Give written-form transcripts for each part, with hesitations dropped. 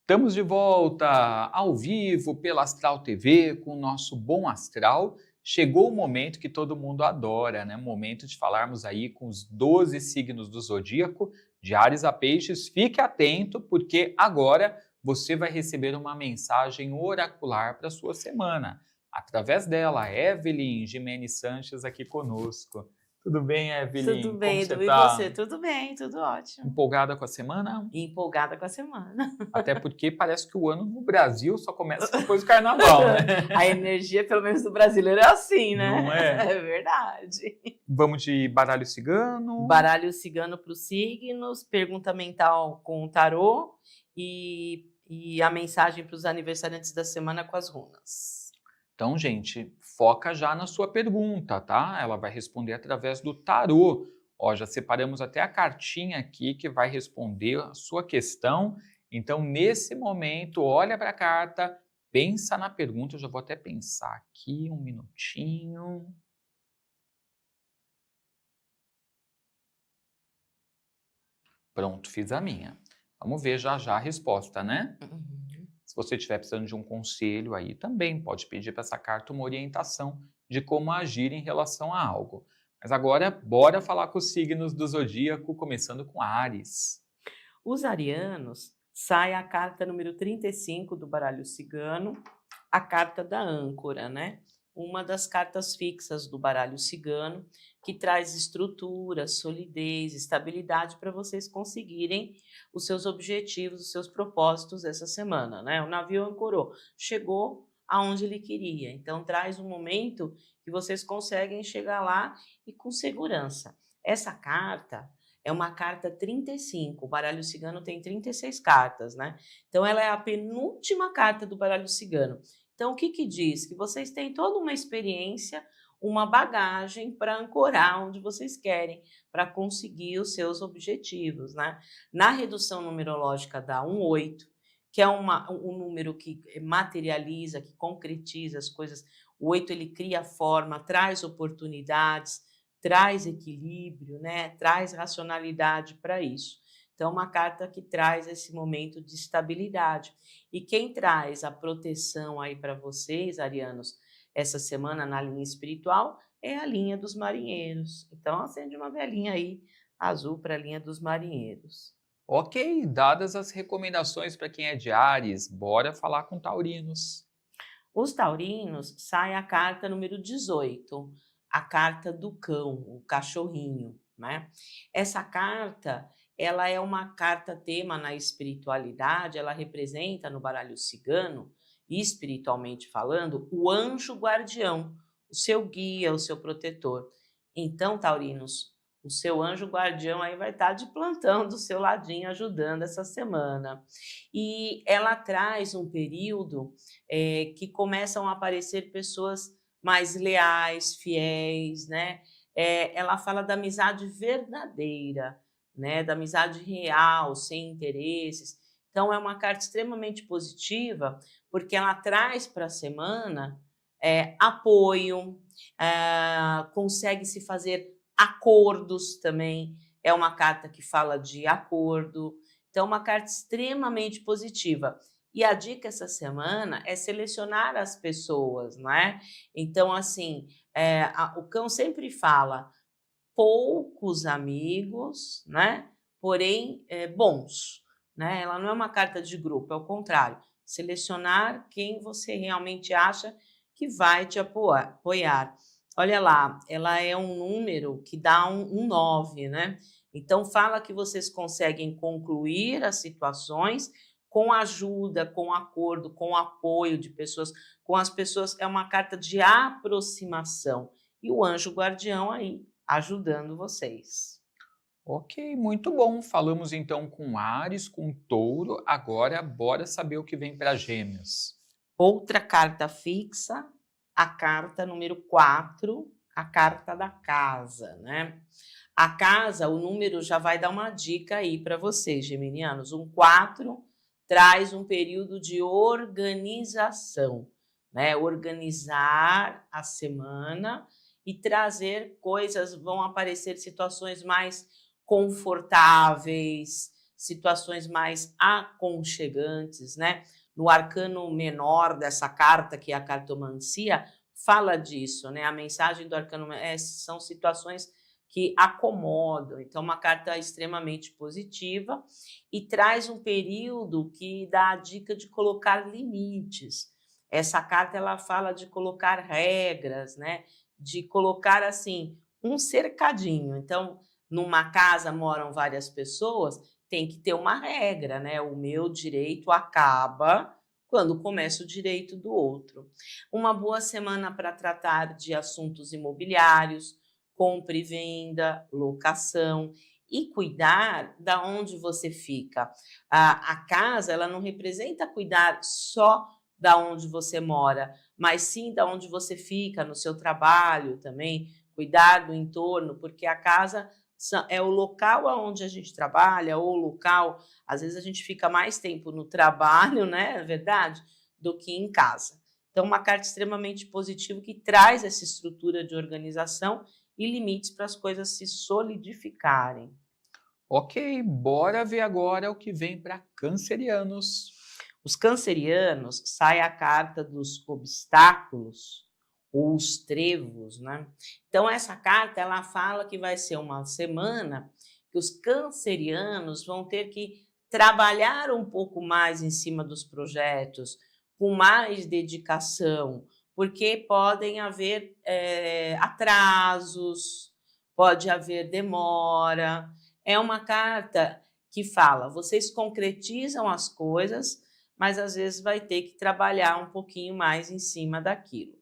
Estamos de volta ao vivo pela Astral TV com o nosso Bom Astral. Chegou o momento que todo mundo adora, né? Momento de falarmos aí com os 12 signos do zodíaco, de Áries a Peixes. Fique atento, porque agora você vai receber uma mensagem oracular para a sua semana. Através dela, Evelyn Gimenez Sanches aqui conosco. Tudo bem, Tudo Evelyn? Como bem, você Edu, e você? está? Tudo bem, tudo ótimo. Empolgada com a semana? E empolgada com a semana. Até porque parece que o ano no Brasil só começa depois do carnaval, né? A energia, pelo menos do brasileiro, é assim, né? Não é? É verdade. Vamos de baralho cigano. Baralho cigano para os signos, pergunta mental com o tarô e a mensagem para os aniversariantes da semana com as runas. Então, gente, foca já na sua pergunta, tá? Ela vai responder através do tarô. Ó, já separamos até a cartinha aqui que vai responder a sua questão. Então, nesse momento, olha para a carta, pensa na pergunta. Eu já vou até pensar aqui um minutinho. Pronto, fiz a minha. Vamos ver já já a resposta, né? Uhum. Se você estiver precisando de um conselho aí, também pode pedir para essa carta uma orientação de como agir em relação a algo. Mas agora, bora falar com os signos do zodíaco, começando com Áries. Os arianos, sai a carta número 35 do baralho cigano, a carta da âncora, né? Uma das cartas fixas do baralho cigano, que traz estrutura, solidez, estabilidade para vocês conseguirem os seus objetivos, os seus propósitos essa semana, né? O navio ancorou, chegou aonde ele queria, então traz um momento que vocês conseguem chegar lá e com segurança. Essa carta é uma carta 35, o baralho cigano tem 36 cartas, né? Então ela é a penúltima carta do baralho cigano. Então, o que que diz? Que vocês têm toda uma experiência, uma bagagem para ancorar onde vocês querem, para conseguir os seus objetivos, né? Na redução numerológica dá um 8, que é um número que materializa, que concretiza as coisas. O 8 ele cria forma, traz oportunidades, traz equilíbrio, né? Traz racionalidade para isso. Então, uma carta que traz esse momento de estabilidade. E quem traz a proteção aí para vocês, arianos, essa semana na linha espiritual, é a linha dos marinheiros. Então, acende uma velinha aí azul para a linha dos marinheiros. Ok, dadas as recomendações para quem é de Áries, bora falar com taurinos. Os taurinos, sai a carta número 18, a carta do cão, o cachorrinho, né? Essa carta, ela é uma carta tema na espiritualidade, ela representa no baralho cigano, espiritualmente falando, o anjo guardião, o seu guia, o seu protetor. Então, taurinos, o seu anjo guardião aí vai estar de plantão do seu ladinho ajudando essa semana. E ela traz um período que começam a aparecer pessoas mais leais, fiéis, né? Ela fala da amizade verdadeira, né? Da amizade real, sem interesses. Então, é uma carta extremamente positiva, porque ela traz para a semana apoio, consegue se fazer acordos também. É uma carta que fala de acordo. Então, uma carta extremamente positiva. E a dica essa semana é selecionar as pessoas, né? Então, assim, o cão sempre fala poucos amigos, né? Porém, bons, né? Ela não é uma carta de grupo, é o contrário. Selecionar quem você realmente acha que vai te apoiar. Olha lá, ela é um número que dá um 9, né? Então, fala que vocês conseguem concluir as situações com ajuda, com acordo, com apoio de pessoas, com as pessoas. É uma carta de aproximação. E o anjo guardião aí ajudando vocês. Ok, muito bom. Falamos então com Áries, com Touro. Agora, bora saber o que vem para Gêmeos. Outra carta fixa, a carta número 4, a carta da casa, né? A casa, o número já vai dar uma dica aí para vocês, geminianos. Um 4 traz um período de organização, né? Organizar a semana e trazer coisas, vão aparecer situações mais confortáveis, situações mais aconchegantes, né? No arcano menor dessa carta, que é a cartomancia, fala disso, né? A mensagem do arcano são situações que acomodam. Então, uma carta extremamente positiva e traz um período que dá a dica de colocar limites. Essa carta ela fala de colocar regras, né? De colocar assim um cercadinho. Então, numa casa moram várias pessoas, tem que ter uma regra, né? O meu direito acaba quando começa o direito do outro. Uma boa semana para tratar de assuntos imobiliários, compra e venda, locação e cuidar da onde você fica. A casa, ela não representa cuidar só da onde você mora, mas sim da onde você fica, no seu trabalho também, cuidar do entorno, porque a casa é o local onde a gente trabalha, ou o local, às vezes a gente fica mais tempo no trabalho, né, é verdade, do que em casa. Então, uma carta extremamente positiva que traz essa estrutura de organização e limites para as coisas se solidificarem. Ok, bora ver agora o que vem para cancerianos. Os cancerianos, sai a carta dos obstáculos ou os trevos, né? Então, essa carta, ela fala que vai ser uma semana que os cancerianos vão ter que trabalhar um pouco mais em cima dos projetos, com mais dedicação, porque podem haver atrasos, pode haver demora. É uma carta que fala, vocês concretizam as coisas, mas às vezes vai ter que trabalhar um pouquinho mais em cima daquilo.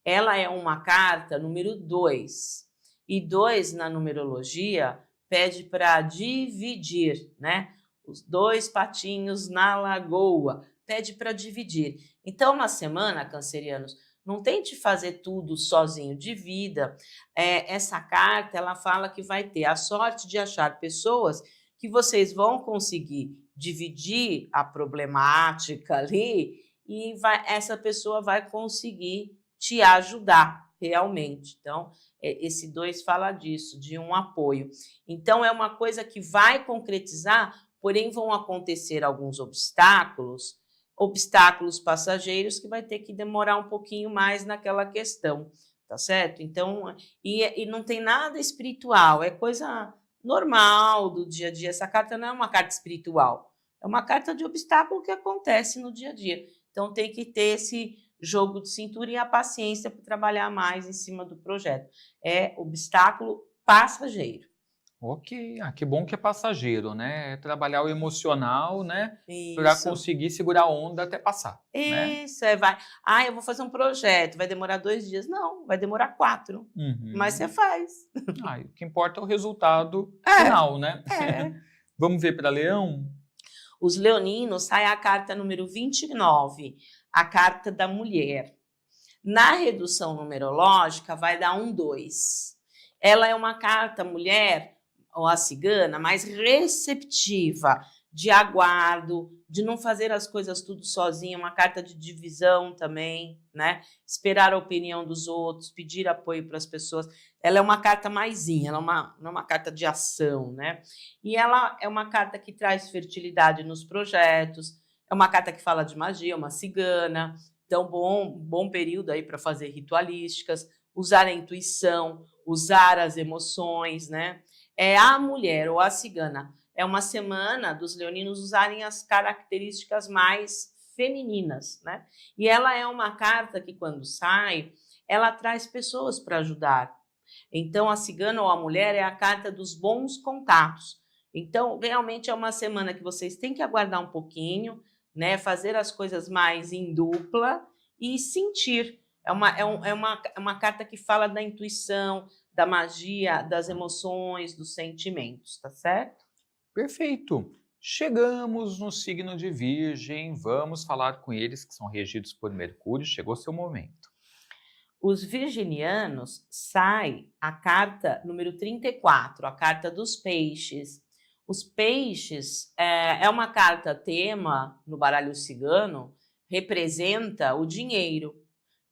Ela é uma carta número 2, e 2 na numerologia pede para dividir, né? Os dois patinhos na lagoa, pede para dividir. Então, uma semana, cancerianos, não tente fazer tudo sozinho, divida. Essa carta, ela fala que vai ter a sorte de achar pessoas que vocês vão conseguir dividir a problemática ali e essa pessoa vai conseguir te ajudar realmente. Então, esse 2 fala disso, de um apoio. Então, é uma coisa que vai concretizar, porém vão acontecer alguns obstáculos passageiros que vai ter que demorar um pouquinho mais naquela questão, tá certo? Então, e não tem nada espiritual, é coisa normal do dia a dia. Essa carta não é uma carta espiritual, é uma carta de obstáculo que acontece no dia a dia. Então, tem que ter esse jogo de cintura e a paciência para trabalhar mais em cima do projeto. É obstáculo passageiro. Ok, que bom que é passageiro, né? É trabalhar o emocional, né? Para Isso. conseguir segurar a onda até passar, né? Isso, vai. Eu vou fazer um projeto, vai demorar 2 dias. Não, vai demorar 4. Mas você Uhum. faz. O que importa é o resultado É, final, né? é. Vamos ver para Leão? Os leoninos, sai a carta número 29, a carta da mulher. Na redução numerológica, vai dar 2. Ela é uma carta mulher, ou a cigana, mais receptiva, de aguardo, de não fazer as coisas tudo sozinha, uma carta de divisão também, né? Esperar a opinião dos outros, pedir apoio para as pessoas. Ela é uma carta maisinha, ela não é uma carta de ação, né? E ela é uma carta que traz fertilidade nos projetos, é uma carta que fala de magia, uma cigana. Então, bom período aí para fazer ritualísticas, usar a intuição, usar as emoções, né? A mulher ou a cigana é uma semana dos leoninos usarem as características mais femininas, né? E ela é uma carta que, quando sai, ela traz pessoas para ajudar. Então, a cigana ou a mulher é a carta dos bons contatos. Então, realmente é uma semana que vocês têm que aguardar um pouquinho, né? Fazer as coisas mais em dupla e sentir. É uma carta que fala da intuição, da magia, das emoções, dos sentimentos, tá certo? Perfeito. Chegamos no signo de Virgem, vamos falar com eles que são regidos por Mercúrio, chegou seu momento. Os virginianos, sai a carta número 34, a carta dos peixes. Os peixes é uma carta tema no baralho cigano, representa o dinheiro.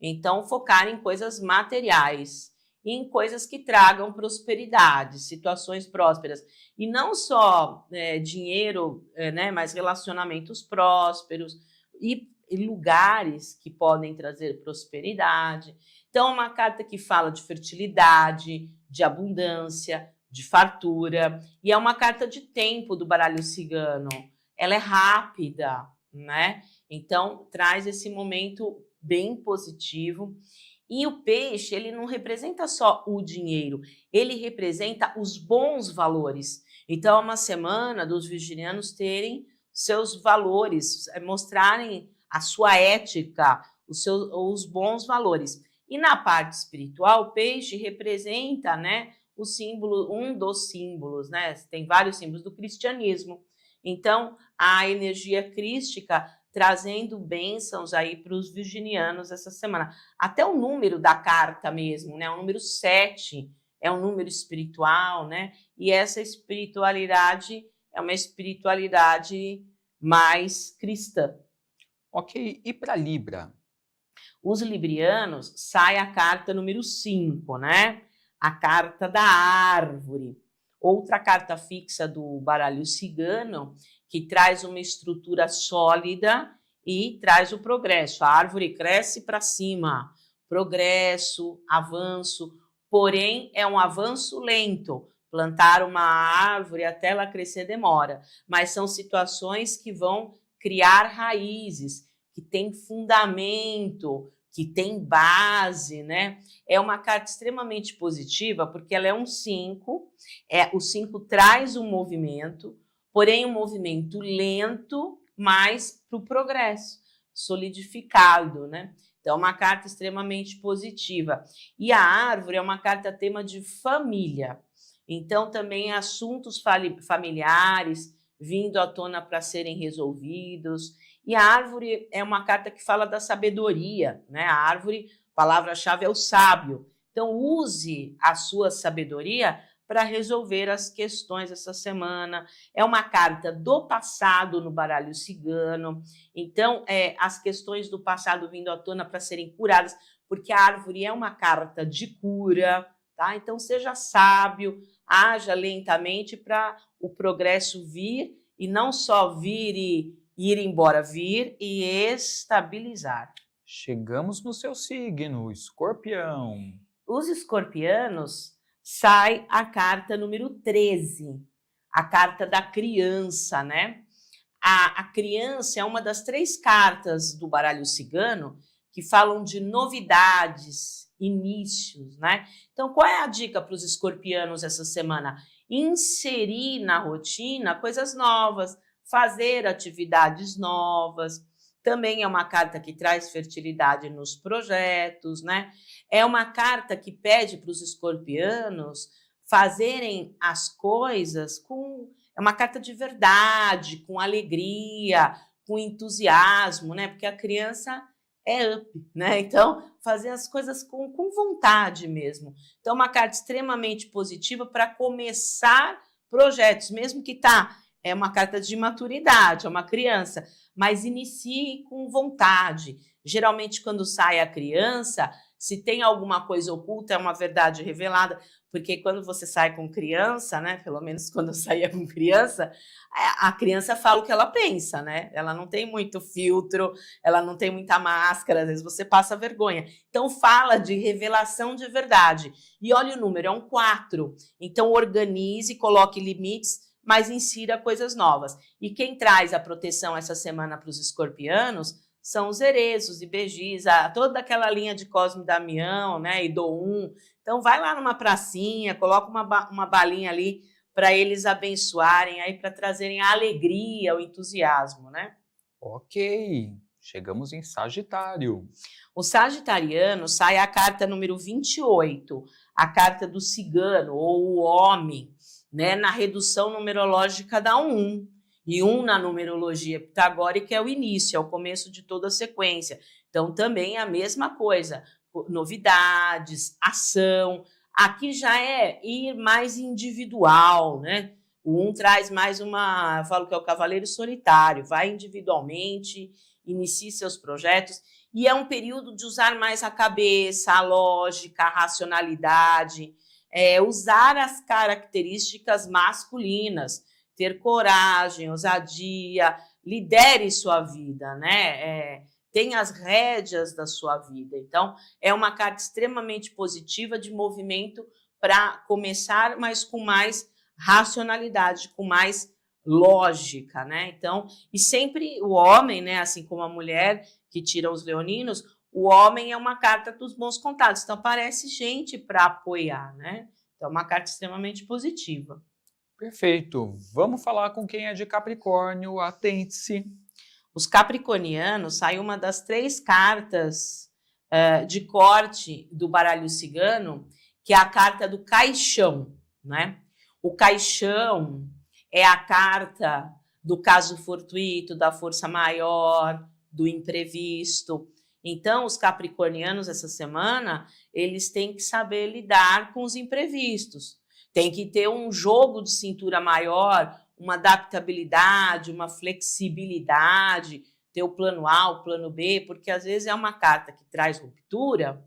Então, focar em coisas materiais. em coisas que tragam prosperidade, situações prósperas. E não só dinheiro, né, mas relacionamentos prósperos e lugares que podem trazer prosperidade. Então, é uma carta que fala de fertilidade, de abundância, de fartura, e é uma carta de tempo do baralho cigano. Ela é rápida, né? Então, traz esse momento bem positivo. E o peixe, ele não representa só o dinheiro, ele representa os bons valores. Então, é uma semana dos virginianos terem seus valores, mostrarem a sua ética, os bons valores. E na parte espiritual, o peixe representa, né, o símbolo, um dos símbolos, né? Tem vários símbolos do cristianismo. Então, a energia crística trazendo bênçãos aí para os virginianos essa semana. Até o número da carta mesmo, né? O número 7 é um número espiritual, né? E essa espiritualidade é uma espiritualidade mais cristã. Ok, e para Libra? Os librianos, sai a carta número 5, né? A carta da árvore. Outra carta fixa do baralho cigano, que traz uma estrutura sólida e traz o progresso. A árvore cresce para cima, progresso, avanço, porém é um avanço lento. Plantar uma árvore até ela crescer demora, mas são situações que vão criar raízes, que tem fundamento, que tem base, né? É uma carta extremamente positiva, porque ela é um 5, o 5 traz um movimento, porém um movimento lento, mas para o progresso, solidificado, né? Então, é uma carta extremamente positiva. E a árvore é uma carta tema de família. Então, também assuntos familiares vindo à tona para serem resolvidos. E a árvore é uma carta que fala da sabedoria, né? A árvore, palavra-chave é o sábio. Então, use a sua sabedoria para resolver as questões essa semana. É uma carta do passado no baralho cigano. Então, as questões do passado vindo à tona para serem curadas, porque a árvore é uma carta de cura, tá? Então, seja sábio, haja lentamente para o progresso vir, e não só vir e ir embora, vir e estabilizar. Chegamos no seu signo, Escorpião. Os escorpianos, sai a carta número 13, a carta da criança, né? A criança é uma das 3 cartas do baralho cigano que falam de novidades, inícios, né? Então, qual é a dica para os escorpianos essa semana? Inserir na rotina coisas novas, fazer atividades novas. Também é uma carta que traz fertilidade nos projetos, né? É uma carta que pede para os escorpianos fazerem as coisas com... É uma carta de verdade, com alegria, com entusiasmo, né? Porque a criança é up, né? Então, fazer as coisas com vontade mesmo. Então, uma carta extremamente positiva para começar projetos, mesmo que é uma carta de maturidade, é uma criança, mas inicie com vontade. Geralmente, quando sai a criança, se tem alguma coisa oculta, é uma verdade revelada, porque quando você sai com criança, né, pelo menos quando eu saía com criança, a criança fala o que ela pensa, né? Ela não tem muito filtro, ela não tem muita máscara, às vezes você passa vergonha. Então, fala de revelação de verdade. E olha o número, é um 4. Então, organize, coloque limites, mas insira coisas novas. E quem traz a proteção essa semana para os escorpianos são os Erezos e Begis, toda aquela linha de Cosme e Damião, né, e Doum. Então, vai lá numa pracinha, coloca uma balinha ali para eles abençoarem, aí para trazerem a alegria, o entusiasmo, né? Ok, chegamos em Sagitário. O sagitariano, sai a carta número 28, a carta do cigano, ou o homem, né, na redução numerológica dá 1. E 1 na numerologia pitagórica é o início, é o começo de toda a sequência. Então, também é a mesma coisa, novidades, ação. Aqui já é ir mais individual, né? O 1 traz mais eu falo que é o cavaleiro solitário, vai individualmente, inicie seus projetos. E é um período de usar mais a cabeça, a lógica, a racionalidade, usar as características masculinas, ter coragem, ousadia, lidere sua vida, né? Tenha as rédeas da sua vida. Então, é uma carta extremamente positiva de movimento para começar, mas com mais racionalidade, com mais lógica, né? Então, e sempre o homem, né, assim como a mulher que tira os leoninos, o homem é uma carta dos bons contatos, então aparece gente para apoiar, né? Então, é uma carta extremamente positiva. Perfeito. Vamos falar com quem é de Capricórnio. Atente-se. Os capricornianos, sai uma das 3 cartas de corte do baralho cigano, que é a carta do caixão, né? O caixão é a carta do caso fortuito, da força maior, do imprevisto. Então, os capricornianos, essa semana, eles têm que saber lidar com os imprevistos. Tem que ter um jogo de cintura maior, uma adaptabilidade, uma flexibilidade, ter o plano A, o plano B, porque às vezes é uma carta que traz ruptura,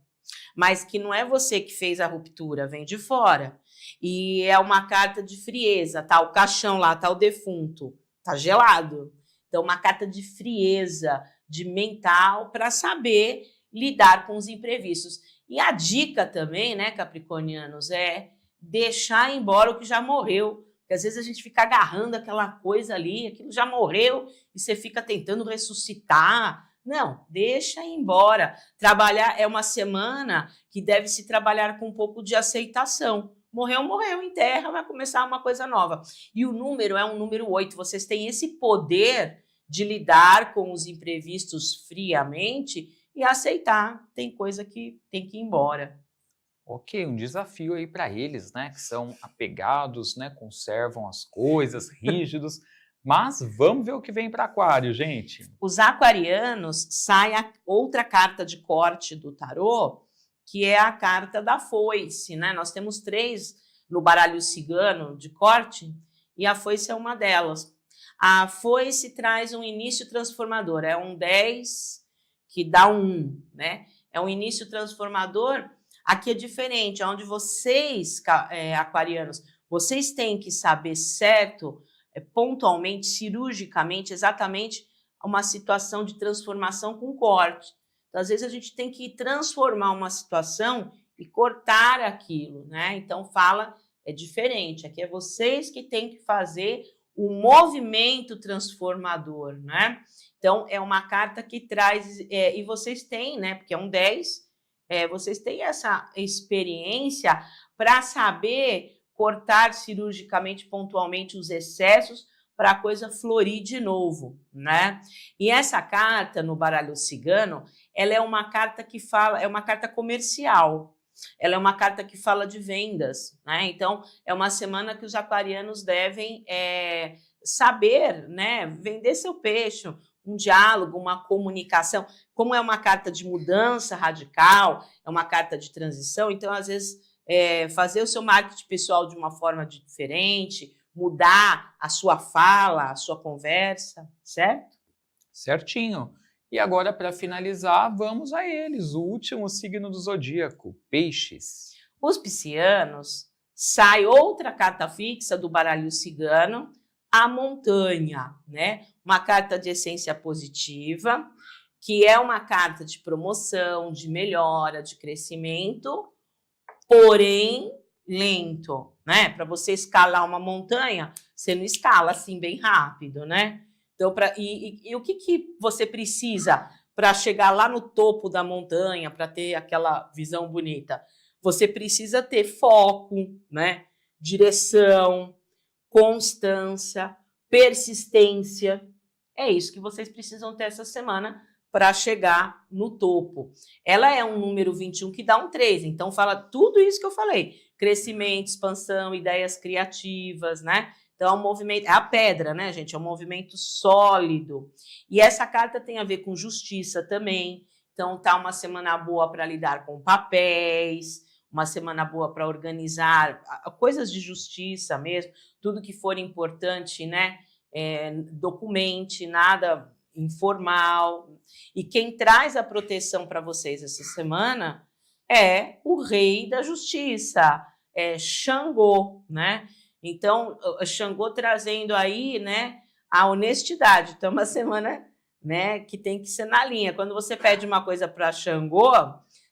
mas que não é você que fez a ruptura, vem de fora. E é uma carta de frieza, tá o caixão lá, tá o defunto, tá gelado. Então, uma carta de frieza, de mental, para saber lidar com os imprevistos. E a dica também, né, capricornianos, é deixar embora o que já morreu. Porque às vezes a gente fica agarrando aquela coisa ali, aquilo já morreu, e você fica tentando ressuscitar. Não, deixa ir embora. Trabalhar é uma semana que deve se trabalhar com um pouco de aceitação. Morreu, morreu, enterra, vai começar uma coisa nova. E o número é um número 8. Vocês têm esse poder de lidar com os imprevistos friamente e aceitar. Tem coisa que tem que ir embora. Ok, um desafio aí para eles, né? Que são apegados, né? Conservam as coisas, rígidos. Mas vamos ver o que vem para Aquário, gente. Os aquarianos, sai outra carta de corte do tarô, que é a carta da foice, né? Nós temos 3 no baralho cigano de corte, e a foice é uma delas. A foice traz um início transformador, é um 10 que dá um 1, né? É um início transformador. Aqui é diferente, onde vocês, aquarianos, vocês têm que saber certo, pontualmente, cirurgicamente, exatamente uma situação de transformação com corte. Então, às vezes, a gente tem que transformar uma situação e cortar aquilo, né? Então, é diferente. Aqui é vocês que têm que fazer o movimento transformador, né? Então, é uma carta que traz, e vocês têm, né? Porque é um 10, vocês têm essa experiência para saber cortar cirurgicamente, pontualmente, os excessos para a coisa florir de novo, né? E essa carta no baralho cigano, ela é uma carta que fala, é uma carta comercial. Ela é uma carta que fala de vendas, né? Então, é uma semana que os aquarianos devem saber, né? Vender seu peixe, um diálogo, uma comunicação. Como é uma carta de mudança radical, é uma carta de transição, então, às vezes, fazer o seu marketing pessoal de uma forma diferente, mudar a sua fala, a sua conversa, certo? Certinho. E agora, para finalizar, vamos a eles, o último signo do zodíaco, Peixes. Os piscianos, sai outra carta fixa do baralho cigano, a montanha, né? Uma carta de essência positiva, que é uma carta de promoção, de melhora, de crescimento, porém lento, né? Para você escalar uma montanha, você não escala assim bem rápido, né? Então, o que você precisa para chegar lá no topo da montanha, para ter aquela visão bonita? Você precisa ter foco, né? Direção, constância, persistência. É isso que vocês precisam ter essa semana para chegar no topo. Ela é um número 21 que dá um 3, então fala tudo isso que eu falei. Crescimento, expansão, ideias criativas, né? Então, é um movimento, é a pedra, né, gente? É um movimento sólido. E essa carta tem a ver com justiça também. Então, tá uma semana boa para lidar com papéis, uma semana boa para organizar coisas de justiça mesmo, tudo que for importante, né? Documente, nada informal. E quem traz a proteção para vocês essa semana é o rei da justiça, é Xangô, né? Então, Xangô trazendo aí, né, a honestidade. Então, uma semana, né, que tem que ser na linha. Quando você pede uma coisa para Xangô,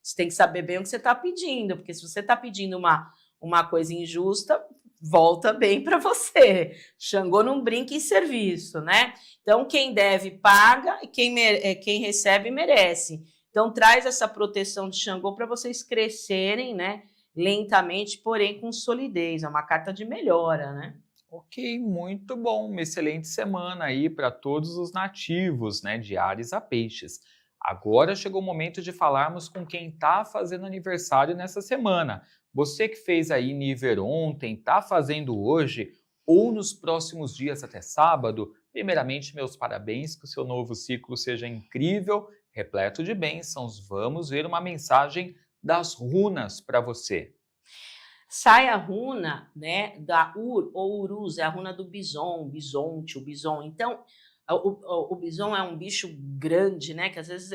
você tem que saber bem o que você está pedindo, porque se você está pedindo uma coisa injusta, volta bem para você. Xangô não brinca em serviço, né? Então, quem deve paga e quem recebe merece. Então, traz essa proteção de Xangô para vocês crescerem, né? Lentamente, porém com solidez. É uma carta de melhora, né? Ok, muito bom. Uma excelente semana aí para todos os nativos, né, de Áries a Peixes. Agora chegou o momento de falarmos com quem está fazendo aniversário nessa semana. Você que fez aí nível ontem, está fazendo hoje ou nos próximos dias até sábado, primeiramente, meus parabéns, que o seu novo ciclo seja incrível, repleto de bênçãos. Vamos ver uma mensagem das runas para você. Sai a runa, né, da Ur ou Uruz, é a runa do bison, bisonte, o bison. Então, o bison é um bicho grande, né, que às vezes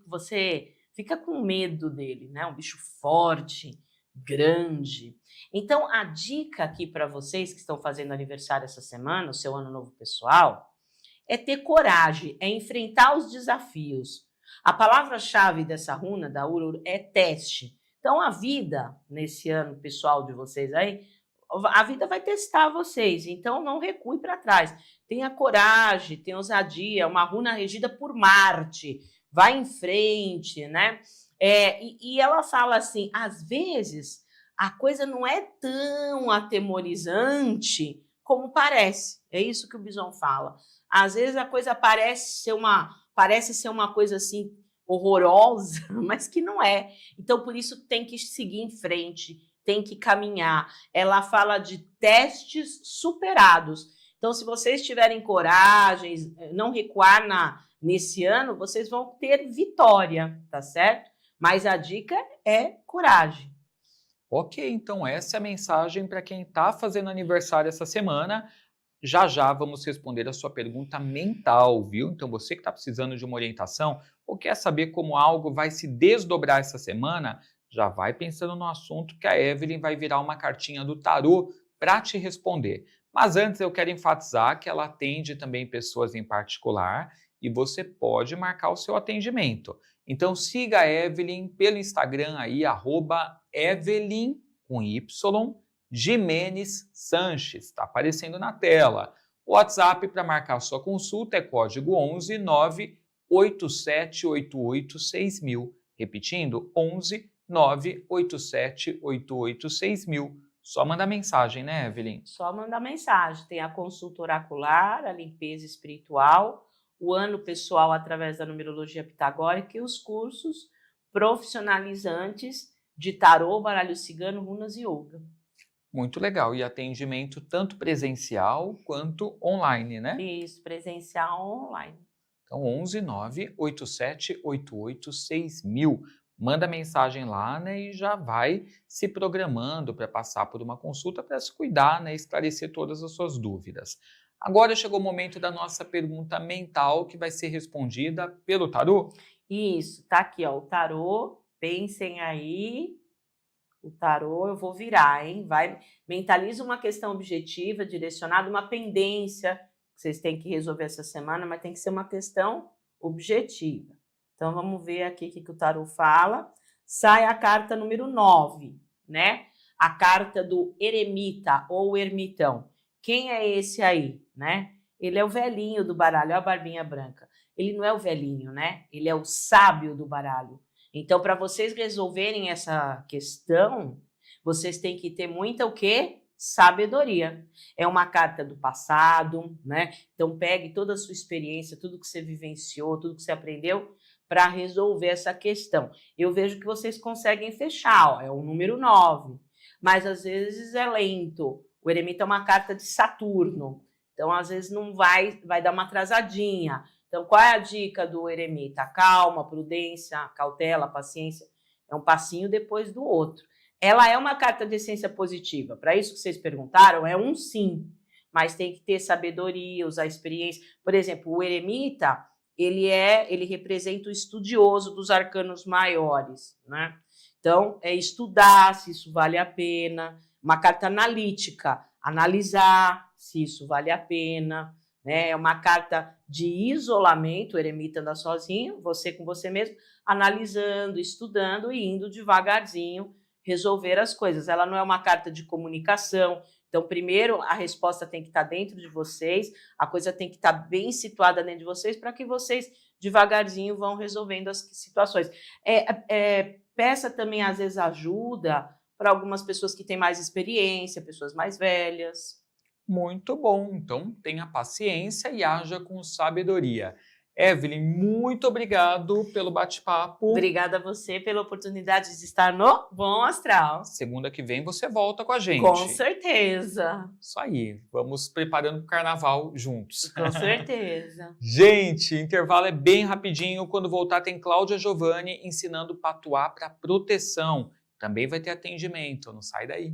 você fica com medo dele, né, um bicho forte, grande. Então, a dica aqui para vocês que estão fazendo aniversário essa semana, o seu ano novo pessoal, é ter coragem, é enfrentar os desafios. A palavra-chave dessa runa, da Ur, é teste. Então, a vida, nesse ano pessoal de vocês aí, a vida vai testar vocês. Então, não recue para trás. Tenha coragem, tenha ousadia. É uma runa regida por Marte. Vai em frente, né? E ela fala assim, às vezes, a coisa não é tão atemorizante como parece. É isso que o Bison fala. Às vezes, a coisa parece ser uma coisa assim, horrorosa, mas que não é. Então, por isso, tem que seguir em frente, tem que caminhar. Ela fala de testes superados. Então, se vocês tiverem coragem, não recuar nesse ano, vocês vão ter vitória, tá certo? Mas a dica é coragem. Ok, então essa é a mensagem para quem está fazendo aniversário essa semana. Já já vamos responder a sua pergunta mental, viu? Então você que está precisando de uma orientação ou quer saber como algo vai se desdobrar essa semana, já vai pensando no assunto que a Evelyn vai virar uma cartinha do tarô para te responder. Mas antes eu quero enfatizar que ela atende também pessoas em particular e você pode marcar o seu atendimento. Então siga a Evelyn pelo Instagram aí, @Evelyn com Y, Jimenez Sanches, está aparecendo na tela. O WhatsApp para marcar sua consulta é código 11 98788 6000. Repetindo, 11 98788 6000. Só mandar mensagem, né, Evelyn? Só mandar mensagem. Tem a consulta oracular, a limpeza espiritual, o ano pessoal através da numerologia pitagórica e os cursos profissionalizantes de tarô, baralho cigano, runas e yoga. Muito legal. E atendimento tanto presencial quanto online, né? Isso, presencial online. Então, 11 98788 6000. Manda mensagem lá, né, e já vai se programando para passar por uma consulta para se cuidar, né, esclarecer todas as suas dúvidas. Agora chegou o momento da nossa pergunta mental que vai ser respondida pelo tarô. Isso, tá aqui, ó, o tarô. Pensem aí. O tarô eu vou virar, hein? Mentaliza uma questão objetiva, direcionada, uma pendência que vocês têm que resolver essa semana, mas tem que ser uma questão objetiva. Então, vamos ver aqui o que o tarô fala. Sai a carta número 9, né? A carta do eremita ou ermitão. Quem é esse aí, né? Ele é o velhinho do baralho, olha a barbinha branca. Ele não é o velhinho, né? Ele é o sábio do baralho. Então, para vocês resolverem essa questão, vocês têm que ter muita o quê? Sabedoria. É uma carta do passado, né? Então, pegue toda a sua experiência, tudo que você vivenciou, tudo que você aprendeu para resolver essa questão. Eu vejo que vocês conseguem fechar, ó, é o número 9, mas às vezes é lento. O eremita é uma carta de Saturno, então às vezes não vai dar uma atrasadinha. Então, qual é a dica do eremita? Calma, prudência, cautela, paciência. É um passinho depois do outro. Ela é uma carta de essência positiva. Para isso que vocês perguntaram, é um sim. Mas tem que ter sabedoria, usar experiência. Por exemplo, o eremita, ele representa o estudioso dos arcanos maiores, né? Então, é estudar se isso vale a pena, uma carta analítica, analisar se isso vale a pena, né? É uma carta de isolamento, o eremita anda sozinho, você com você mesmo, analisando, estudando e indo devagarzinho resolver as coisas. Ela não é uma carta de comunicação. Então, primeiro, a resposta tem que estar dentro de vocês, a coisa tem que estar bem situada dentro de vocês para que vocês, devagarzinho, vão resolvendo as situações. Peça também, às vezes, ajuda para algumas pessoas que têm mais experiência, pessoas mais velhas. Muito bom. Então, tenha paciência e haja com sabedoria. Evelyn, muito obrigado pelo bate-papo. Obrigada a você pela oportunidade de estar no Bom Astral. Segunda que vem você volta com a gente. Com certeza. Isso aí. Vamos preparando para o carnaval juntos. Com certeza. Gente, intervalo é bem rapidinho. Quando voltar tem Cláudia Giovanni ensinando patuá para proteção. Também vai ter atendimento. Não sai daí.